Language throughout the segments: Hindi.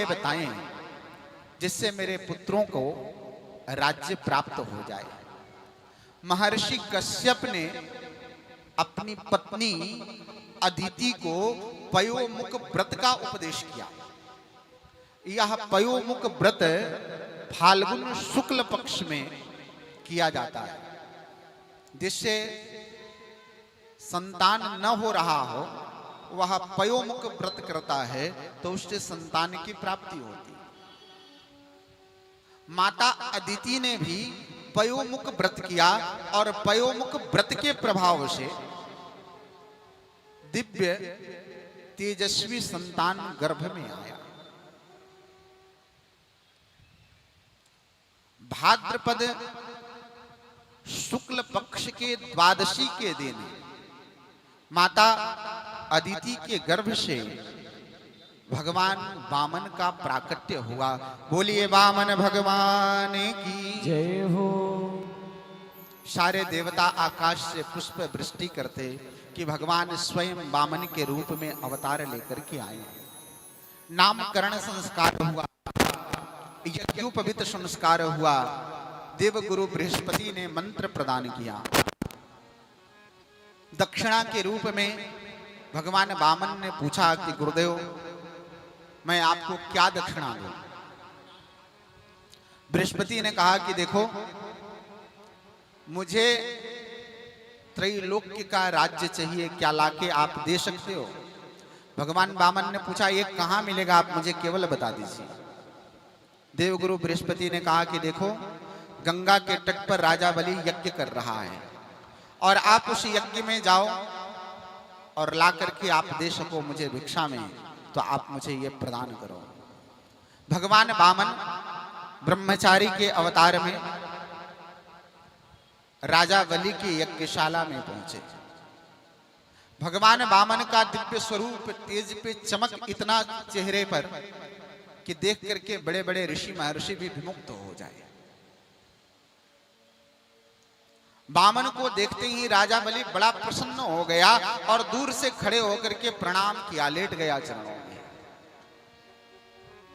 बताएं जिससे मेरे पुत्रों को राज्य प्राप्त हो जाए। महर्षि कश्यप ने अपनी पत्नी अदिति को पयोमुख व्रत का उपदेश किया। यह पयोमुख व्रत फाल्गुन शुक्ल पक्ष में किया जाता है, जिससे संतान न हो रहा हो वह पयोमुख व्रत करता है तो उससे संतान की प्राप्ति होती है। माता अदिति ने भी पयोमुख व्रत किया और पयोमुख व्रत के प्रभाव से दिव्य तेजस्वी संतान गर्भ में आया। भाद्रपद शुक्ल पक्ष के द्वादशी के दिन माता अदिति के गर्भ से भगवान वामन का प्राकट्य हुआ। बोलिए वामन भगवान की जय हो। सारे देवता आकाश से पुष्प वृष्टि करते कि भगवान स्वयं वामन के रूप में अवतार लेकर के आए। नामकरण संस्कार हुआ, यज्ञोपवीत संस्कार हुआ, देवगुरु बृहस्पति ने मंत्र प्रदान किया। दक्षिणा के रूप में भगवान वामन ने पूछा कि गुरुदेव मैं आपको क्या दक्षिणा दूं। बृहस्पति ने कहा कि देखो मुझे त्रैलोक्य का राज्य चाहिए, क्या लाके आप दे सकते हो। भगवान वामन ने पूछा ये कहां मिलेगा, आप मुझे केवल बता दीजिए। देवगुरु बृहस्पति ने कहा कि देखो गंगा के तट पर राजा बलि यज्ञ कर रहा है और आप उस यज्ञ में जाओ और ला करके आप दे सको मुझे भिक्षा में, तो आप मुझे ये प्रदान करो। भगवान वामन ब्रह्मचारी के अवतार में राजा बलि की यज्ञशाला में पहुंचे। भगवान वामन का दिव्य स्वरूप तेज पे चमक इतना चेहरे पर कि देख करके बड़े बड़े ऋषि महर्षि भी विमुक्त हो जाए। वामन को देखते ही राजा बलि बड़ा प्रसन्न हो गया और दूर से खड़े होकर के प्रणाम किया, लेट गया चरणों में।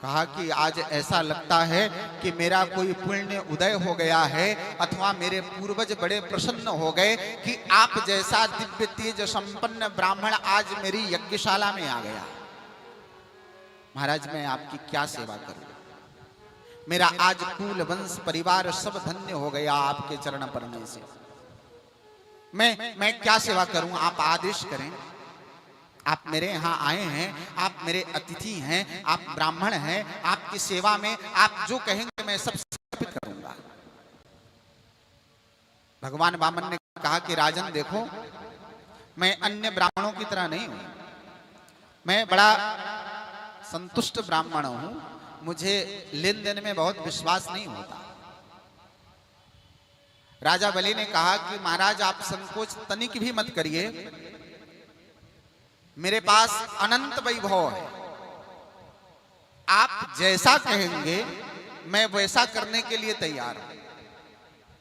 कहा कि आज ऐसा लगता है कि मेरा कोई पुण्य उदय हो गया है अथवा मेरे पूर्वज बड़े प्रसन्न हो गए कि आप जैसा दिव्य तेज संपन्न ब्राह्मण आज मेरी यज्ञशाला में आ गया। महाराज मैं आपकी क्या सेवा करूं, मेरा आज कुल वंश परिवार सब धन्य हो गया आपके चरण पड़ने से। मैं क्या सेवा करूं, आप आदेश करें। आप मेरे यहाँ आए हैं, आप मेरे अतिथि हैं, आप ब्राह्मण हैं, आपकी सेवा में आप जो कहेंगे मैं सब समर्पित करूंगा। भगवान वामन ने कहा कि राजन देखो मैं अन्य ब्राह्मणों की तरह नहीं हूं, मैं बड़ा संतुष्ट ब्राह्मण हूं, मुझे लेन देन में बहुत विश्वास नहीं होता। राजा बलि ने कहा कि महाराज आप संकोच तनिक भी मत करिए, मेरे पास अनंत वैभव है, आप जैसा कहेंगे मैं वैसा करने के लिए तैयार हूं।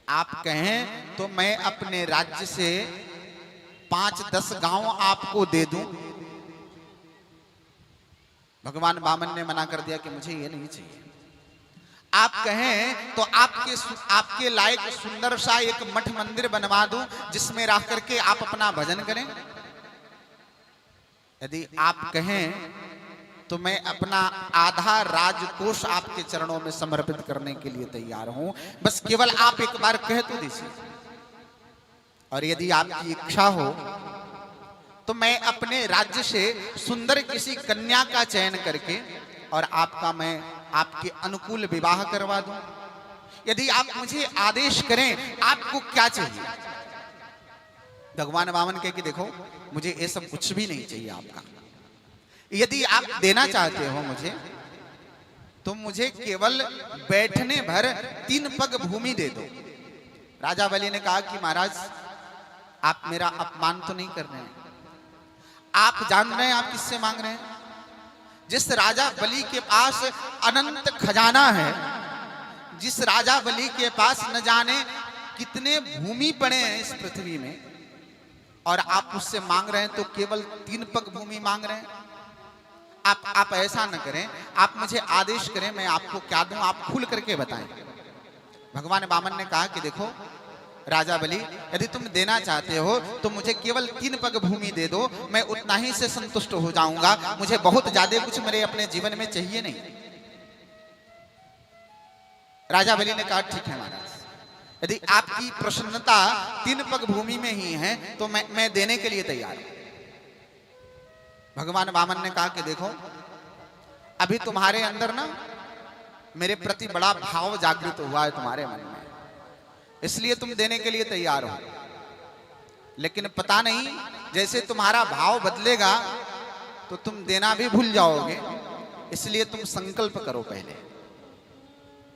आप कहें तो मैं अपने राज्य से 5-10 गांव आपको दे दूं। भगवान वामन ने मना कर दिया कि मुझे ये नहीं चाहिए। आप कहें तो आपके लायक सुंदर सा एक मठ मंदिर बनवा दूं जिसमें रह करके आप अपना भजन करें। यदि आप कहें तो मैं अपना आधा राजकोष आपके चरणों में समर्पित करने के लिए तैयार हूं, बस केवल आप एक बार कह तो दीजिए। और यदि आपकी इच्छा हो तो मैं अपने राज्य से सुंदर किसी कन्या का चयन करके और मैं आपके अनुकूल विवाह करवा दूं। यदि आप मुझे आदेश करें आपको क्या चाहिए। भगवान वामन कहे कि देखो मुझे ये सब कुछ भी नहीं चाहिए आपका, यदि आप देना चाहते हो मुझे तो मुझे केवल बैठने भर 3 पग भूमि दे दो। राजा बलि ने कहा कि महाराज आप मेरा अपमान तो नहीं कर रहे हैं, आप जान रहे हैं आप किससे मांग रहे हैं। जिस राजा बलि के पास अनंत खजाना है, जिस राजा बलि के पास न जाने कितने भूमि पड़े हैं इस पृथ्वी में, और आप उससे मांग रहे हैं तो केवल 3 पग भूमि मांग रहे हैं। आप ऐसा न करें, आप मुझे आदेश करें, मैं आपको क्या दूं, आप खुल करके बताएं। भगवान वामन ने कहा कि देखो राजा बलि, यदि तुम देना चाहते हो तो मुझे केवल 3 पग भूमि दे दो, मैं उतना ही से संतुष्ट हो जाऊंगा, मुझे बहुत ज्यादा कुछ मेरे अपने जीवन में चाहिए नहीं। राजा बलि ने कहा ठीक है महाराज, यदि आपकी प्रसन्नता 3 पग भूमि में ही है तो मैं देने के लिए तैयार हूं। भगवान वामन ने कहा कि देखो अभी तुम्हारे अंदर ना मेरे प्रति बड़ा भाव जागृत हुआ है तुम्हारे मन में, इसलिए तुम देने के लिए तैयार हो, लेकिन पता नहीं जैसे तुम्हारा भाव बदलेगा तो तुम देना भी भूल जाओगे, इसलिए तुम संकल्प करो पहले।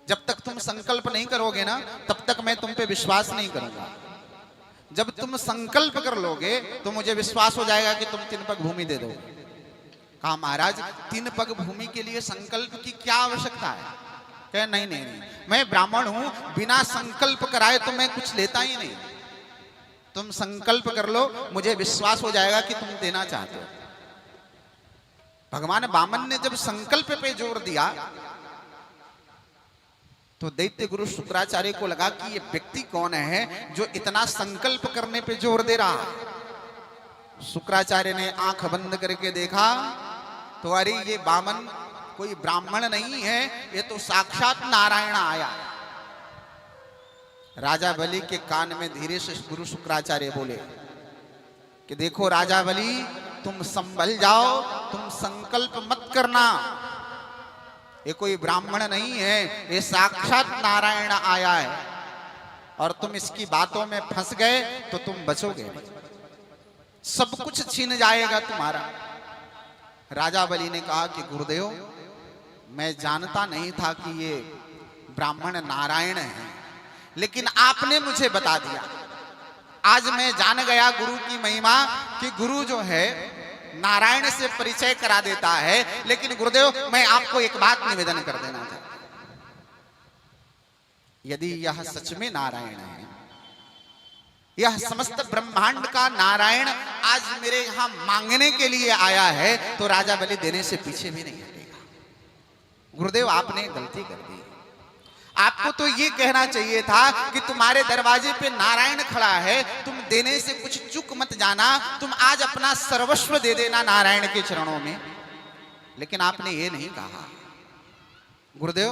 जब तक तुम संकल्प नहीं करोगे ना तब तक मैं तुम पे विश्वास नहीं करूंगा। जब तुम संकल्प कर लोगे तो मुझे विश्वास हो जाएगा कि तुम 3 पग भूमि दे दोगे। कहा महाराज 3 पग भूमि के लिए संकल्प की क्या आवश्यकता है? कहे नहीं नहीं नहीं, मैं ब्राह्मण हूं, बिना संकल्प कराए तो मैं कुछ लेता ही नहीं। तुम संकल्प कर लो, मुझे विश्वास हो जाएगा कि तुम देना चाहते हो। भगवान वामन ने जब संकल्प पे जोर दिया तो दैत्य गुरु शुक्राचार्य को लगा कि ये व्यक्ति कौन है जो इतना संकल्प करने पे जोर दे रहा है। शुक्राचार्य ने आंख बंद करके देखा तो अरे ये वामन कोई ब्राह्मण नहीं है, ये तो साक्षात नारायण आया। राजा बलि के कान में धीरे से गुरु शुक्राचार्य बोले कि देखो राजा बलि, तुम संभल जाओ, तुम संकल्प मत करना, ये कोई ब्राह्मण नहीं है, ये साक्षात नारायण आया है, और तुम इसकी बातों में फंस गए तो तुम बचोगे नहीं, सब कुछ छीन जाएगा तुम्हारा। राजा बलि ने कहा कि गुरुदेव, मैं जानता नहीं था कि ये ब्राह्मण नारायण है, लेकिन आपने मुझे बता दिया। आज मैं जान गया गुरु की महिमा कि गुरु जो है नारायण से परिचय करा देता है। लेकिन गुरुदेव, मैं आपको एक बात निवेदन कर देना चाहता हूं, यदि यह सच में नारायण है, यह समस्त ब्रह्मांड का नारायण आज मेरे यहां मांगने के लिए आया है तो राजा बलि देने से पीछे भी नहीं हटेगा। गुरुदेव, आपने गलती कर दी, आपको तो ये कहना चाहिए था कि तुम्हारे दरवाजे पे नारायण खड़ा है, तुम देने से कुछ चूक मत जाना, तुम आज अपना सर्वस्व दे देना नारायण के चरणों में, लेकिन आपने ये नहीं कहा। गुरुदेव,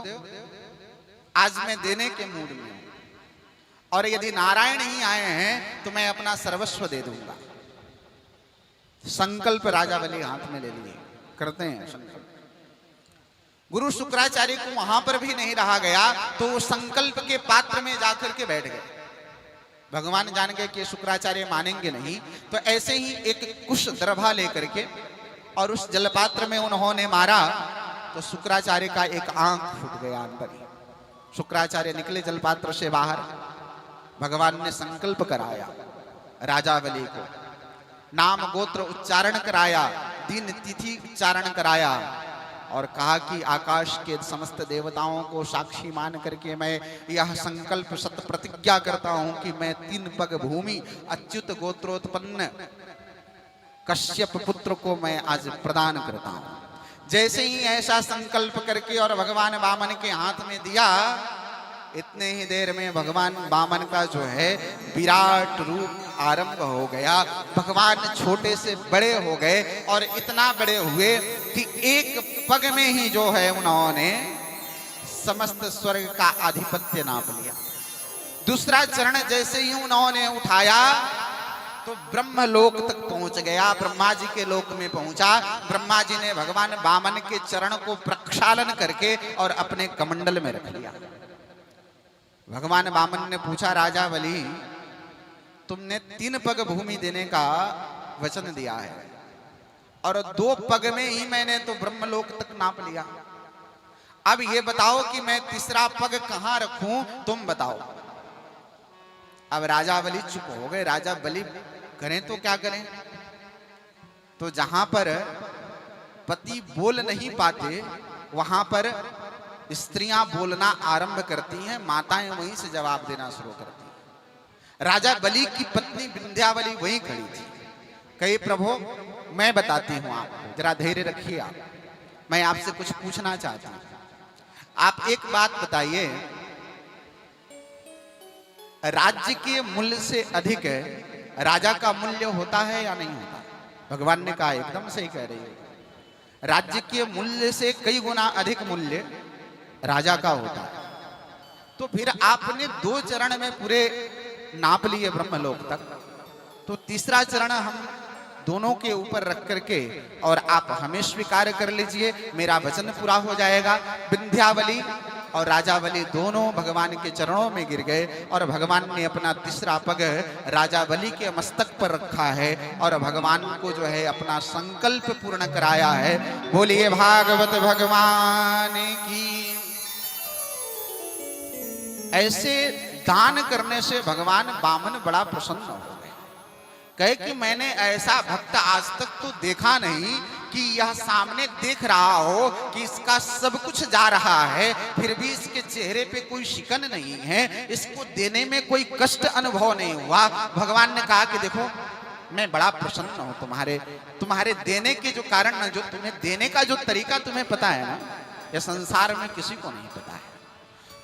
आज मैं देने के मूड में हूं, और यदि नारायण ही आए हैं तो मैं अपना सर्वस्व दे दूंगा। संकल्प राजा बलि हाथ में ले लिए, करते हैं संकल्प। गुरु शुक्राचार्य को वहां पर भी नहीं रहा गया तो वो संकल्प के पात्र में जाकर के बैठ गए। भगवान जान गए कि शुक्राचार्य मानेंगे नहीं, तो ऐसे ही एक कुश दर्भा लेकर के और उस जलपात्र में उन्होंने मारा तो शुक्राचार्य का एक आंख फूट गया अंदर ही। शुक्राचार्य निकले जलपात्र से बाहर, भगवान ने संकल्प कराया, राजा बलि को नाम गोत्र उच्चारण कराया, दिन तिथि उच्चारण कराया, और कहा कि आकाश के समस्त देवताओं को साक्षी मान करके मैं यह संकल्प सत प्रतिज्ञा करता हूं कि मैं 3 पग भूमि अच्युत गोत्रोत्पन्न कश्यप पुत्र को मैं आज प्रदान करता हूं। जैसे ही ऐसा संकल्प करके और भगवान वामन के हाथ में दिया, इतने ही देर में भगवान वामन का जो है विराट रूप आरंभ हो गया। भगवान छोटे से बड़े हो गए और इतना बड़े हुए कि एक पग में ही जो है उन्होंने समस्त स्वर्ग का आधिपत्य नाप लिया। दूसरा चरण जैसे ही उन्होंने उठाया तो ब्रह्मलोक तक पहुंच गया, ब्रह्मा जी के लोक में पहुंचा। ब्रह्मा जी ने भगवान वामन के चरण को प्रक्षालन करके और अपने कमंडल में रख लिया। भगवान वामन ने पूछा, राजा बलि, तुमने 3 पग भूमि देने का वचन दिया है और 2 पग में ही मैंने तो ब्रह्मलोक तक नाप लिया, अब ये बताओ कि मैं तीसरा पग कहां रखूं, तुम बताओ। अब राजा बलि चुप हो गए। राजा बलि करें तो क्या करें, तो जहां पर पति बोल नहीं पाते वहां पर स्त्रियां बोलना आरंभ करती हैं, माताएं वहीं से जवाब देना शुरू करती हैं। राजा बलि की पत्नी विंध्यावली वहीं खड़ी थी। कही, प्रभु मैं बताती हूं आपको, जरा धैर्य रखिए आप। मैं आपसे कुछ पूछना चाहता हूं। आप एक बात बताइए, राज्य के मूल्य से अधिक राजा का मूल्य होता है या नहीं होता? भगवान ने कहा एकदम सही कह रही है, राज्य के मूल्य से कई गुना अधिक मूल्य राजा का होता है। तो फिर आपने 2 चरण में पूरे नाप लिए ब्रह्मलोक तक, तो तीसरा चरण हम दोनों के ऊपर रख करके और आप हमें स्वीकार कर लीजिए, मेरा वचन पूरा हो जाएगा। विंध्यावली और राजावली दोनों भगवान के चरणों में गिर गए और भगवान ने अपना तीसरा पग राजावली के मस्तक पर रखा है और भगवान को जो है अपना संकल्प पूर्ण कराया है। बोलिए भागवत भगवान की। ऐसे दान करने से भगवान वामन बड़ा प्रसन्न हो गए। कहे कि मैंने ऐसा भक्त आज तक तो देखा नहीं कि यह सामने देख रहा हो कि इसका सब कुछ जा रहा है, फिर भी इसके चेहरे पे कोई शिकन नहीं है, इसको देने में कोई कष्ट अनुभव नहीं हुआ। भगवान ने कहा कि देखो मैं बड़ा प्रसन्न हूं तुम्हारे देने के जो कारण, जो तुम्हें देने का जो तरीका तुम्हें पता है ना, यह संसार में किसी को नहीं पता है।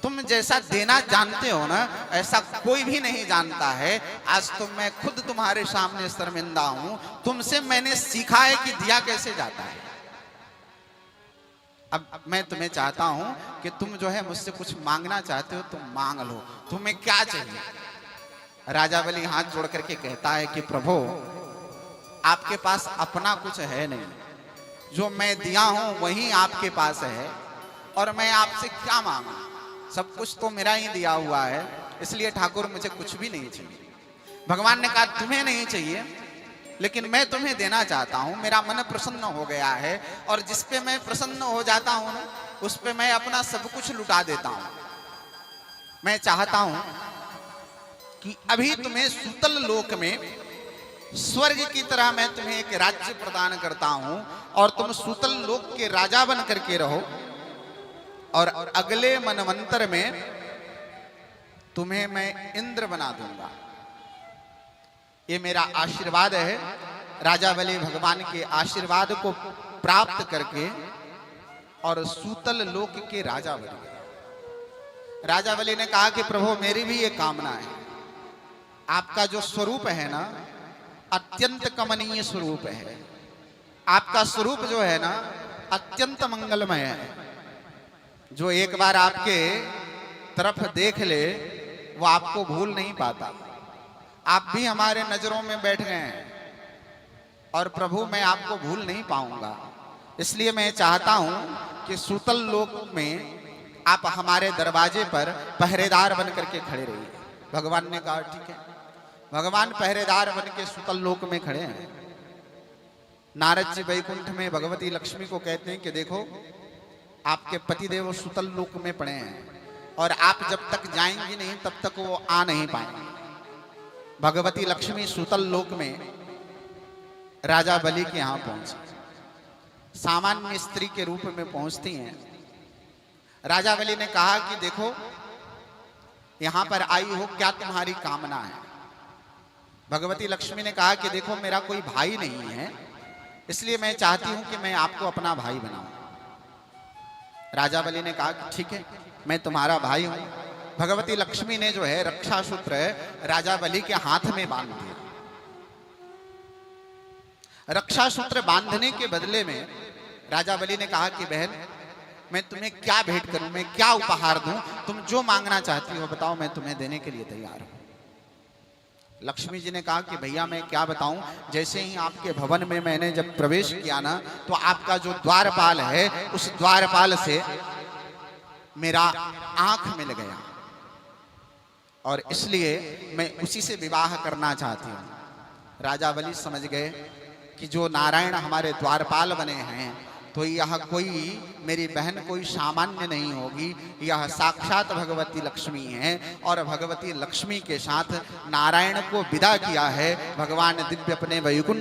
तुम जैसा देना जानते हो ना, ऐसा कोई भी नहीं जानता है। आज तो मैं खुद तुम्हारे सामने शर्मिंदा हूं, तुमसे मैंने सीखा है कि दिया कैसे जाता है। अब मैं तुम्हें चाहता हूं कि तुम जो है मुझसे कुछ मांगना चाहते हो, तुम मांग लो, तुम्हें क्या चाहिए? राजावली हाथ जोड़ करके कहता है कि प्रभु आपके पास अपना कुछ है नहीं, जो मैं दिया हूं वही आपके पास है, और मैं आपसे क्या मांगू? सब कुछ तो मेरा ही दिया हुआ है, इसलिए ठाकुर मुझे कुछ भी नहीं चाहिए। भगवान ने कहा तुम्हें नहीं चाहिए, लेकिन मैं तुम्हें देना चाहता हूं। मेरा मन प्रसन्न हो गया है और जिस पे मैं प्रसन्न हो जाता हूं ना, उस पे मैं अपना सब कुछ लुटा देता हूं। मैं चाहता हूं कि अभी तुम्हें सूतल लोक में स्वर्ग की तरह मैं तुम्हें एक राज्य प्रदान करता हूं और तुम सूतल लोक के राजा बन करके रहो, और अगले मनवंतर में तुम्हें मैं इंद्र बना दूंगा। ये मेरा आशीर्वाद है। राजावली भगवान के आशीर्वाद को प्राप्त करके और सूतल लोक के राजा बन गए। राजावली ने कहा कि प्रभु मेरी भी ये कामना है, आपका जो स्वरूप है ना, अत्यंत कमनीय स्वरूप है। आपका स्वरूप जो है ना, अत्यंत मंगलमय है। जो एक बार आपके तरफ देख ले वो आपको भूल नहीं पाता। आप भी हमारे नजरों में बैठ गए हैं और प्रभु मैं आपको भूल नहीं पाऊंगा, इसलिए मैं चाहता हूं कि सूतल लोक में आप हमारे दरवाजे पर पहरेदार बन करके खड़े रहिए। भगवान ने कहा ठीक है। भगवान पहरेदार बन के सूतल लोक में खड़े हैं। नारद जी वैकुंठ में भगवती लक्ष्मी को कहते हैं कि देखो आपके पतिदेव सूतल लोक में पड़े हैं और आप जब तक जाएंगी नहीं तब तक वो आ नहीं पाएंगे। भगवती लक्ष्मी सूतल लोक में राजा बलि के यहां पहुंची, सामान्य स्त्री के रूप में पहुंचती हैं। राजा बलि ने कहा कि देखो यहां पर आई हो, क्या तुम्हारी कामना है? भगवती लक्ष्मी ने कहा कि देखो मेरा कोई भाई नहीं है, इसलिए मैं चाहती हूं कि मैं आपको अपना भाई बनाऊं। राजा बलि ने कहा कि ठीक है मैं तुम्हारा भाई हूं। भगवती लक्ष्मी ने जो है रक्षा सूत्र राजा बलि के हाथ में बांध दिया। रक्षा सूत्र बांधने के बदले में राजा बलि ने कहा कि बहन मैं तुम्हें क्या भेंट करूं, मैं क्या उपहार दूं, तुम जो मांगना चाहती हो बताओ, मैं तुम्हें देने के लिए तैयार हूं। लक्ष्मी जी ने कहा कि भैया मैं क्या बताऊं, जैसे ही आपके भवन में मैंने जब प्रवेश किया ना, तो आपका जो द्वारपाल है उस द्वारपाल से मेरा आंख मिल गया और इसलिए मैं उसी से विवाह करना चाहती हूं। राजा बलि समझ गए कि जो नारायण हमारे द्वारपाल बने हैं तो यह कोई मेरी बहन कोई सामान्य नहीं होगी, यह साक्षात भगवती लक्ष्मी है। और भगवती लक्ष्मी के साथ नारायण को विदा किया है भगवान दिव्य अपने वैकुंठ